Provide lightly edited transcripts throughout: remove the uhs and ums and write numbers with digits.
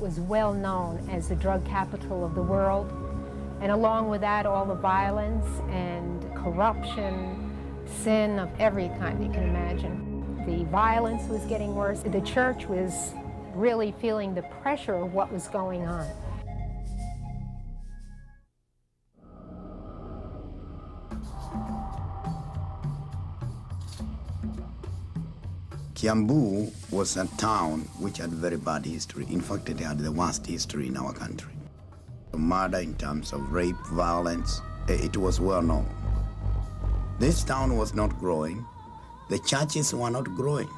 was well known as the drug capital of the world. And along with that, all the violence and corruption, sin of every kind you can imagine. The violence was getting worse. The church was really feeling the pressure of what was going on. Kiambu was a town which had very bad history. In fact, it had the worst history in our country. Murder in terms of rape, violence, it was well known. This town was not growing. The churches were not growing.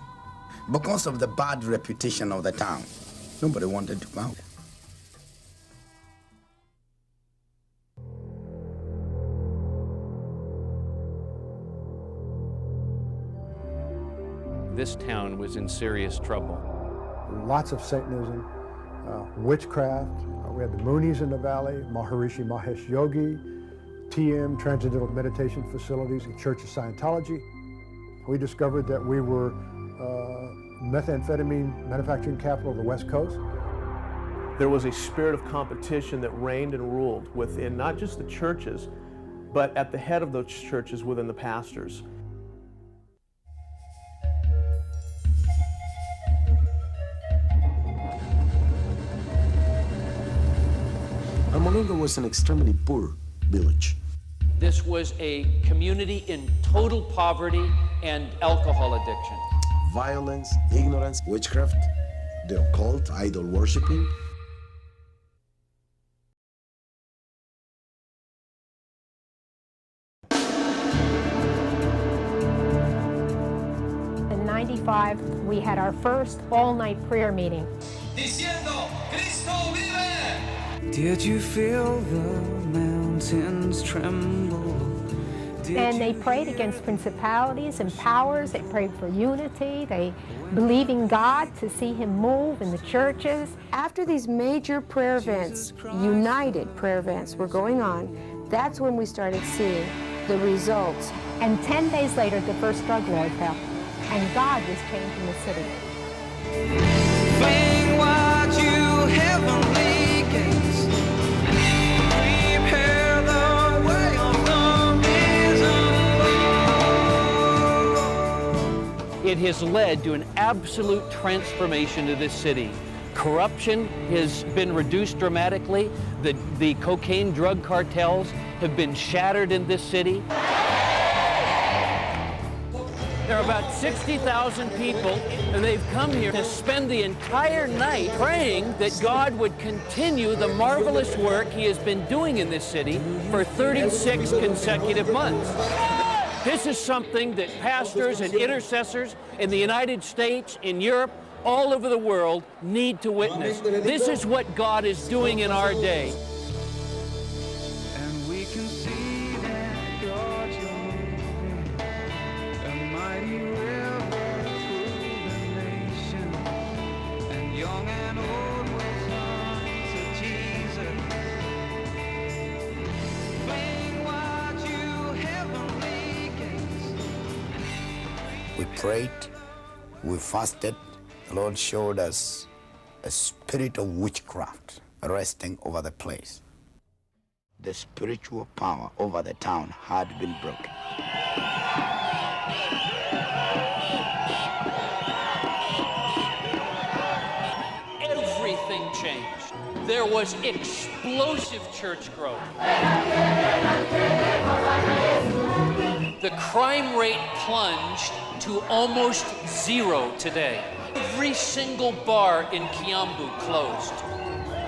Because of the bad reputation of the town, nobody wanted to go. This town was in serious trouble. Lots of Satanism, witchcraft. We had the Moonies in the valley, Maharishi Mahesh Yogi, TM, Transcendental Meditation Facilities, the Church of Scientology. We discovered that we were methamphetamine manufacturing capital of the West Coast. There was a spirit of competition that reigned and ruled within not just the churches, but at the head of those churches within the pastors. Almolongo was an extremely poor village. This was a community in total poverty and alcohol addiction. Violence, ignorance, witchcraft, the occult, idol worshiping. In '95, we had our first all-night prayer meeting. Diciendo, Cristo vive! Did you feel the mountains tremble? And they prayed against principalities and powers. They prayed for unity. They believed in God to see Him move in the churches. After these major prayer events, united prayer events were going on, that's when we started seeing the results. And 10 days later, the first drug lord fell. And God was changing the city. Fling wide you heavenly gates. Prepare the way of the risen Lord. It has led to an absolute transformation of this city. Corruption has been reduced dramatically. The cocaine drug cartels have been shattered in this city. There are about 60,000 people, and they've come here to spend the entire night praying that God would continue the marvelous work He has been doing in this city for 36 consecutive months. This is something that pastors and intercessors in the United States, in Europe, all over the world need to witness. This is what God is doing in our day. And we can see that God, you're moving a mighty river through the nation. And young and old will turn to Jesus. Fling wide you heavenly gates. We prayed, we fasted. The Lord showed us a spirit of witchcraft resting over the place. The spiritual power over the town had been broken. Everything changed. There was explosive church growth. The crime rate plunged to almost zero today. Every single bar in Kiambu closed.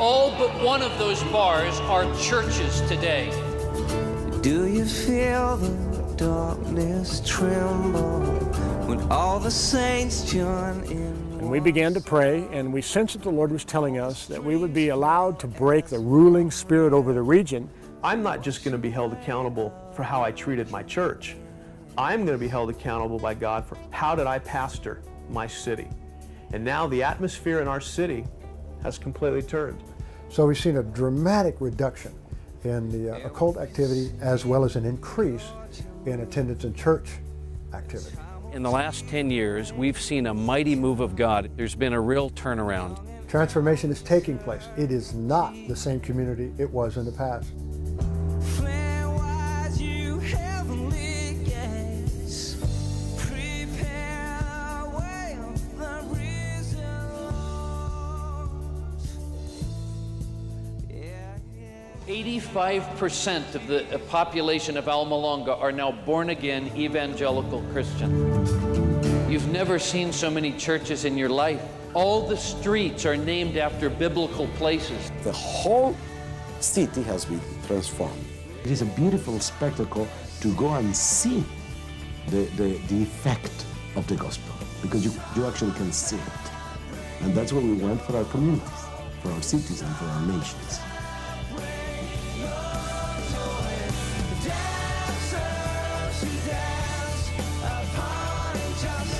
All but one of those bars are churches today. Do you feel the darkness tremble when all the saints join in? And we began to pray, and we sensed that the Lord was telling us that we would be allowed to break the ruling spirit over the region. I'm not just going to be held accountable for how I treated my church. I'm going to be held accountable by God for how did I pastor my city. And now the atmosphere in our city has completely turned. So we've seen a dramatic reduction in the occult activity as well as an increase in attendance in church activity. In the last 10 years, we've seen a mighty move of God. There's been a real turnaround. Transformation is taking place. It is not the same community it was in the past. Flame-wise, you heavenly gates, prepare the way of the risen Lord. Yeah, yeah. 85% of the population of Alma-Longa are now born-again evangelical Christian. You've never seen so many churches in your life. All the streets are named after biblical places. The whole city has been transformed. It is a beautiful spectacle to go and see the effect of the gospel, because you actually can see it. And that's what we want for our communities, for our cities, and for our nations. Dancers who dance upon just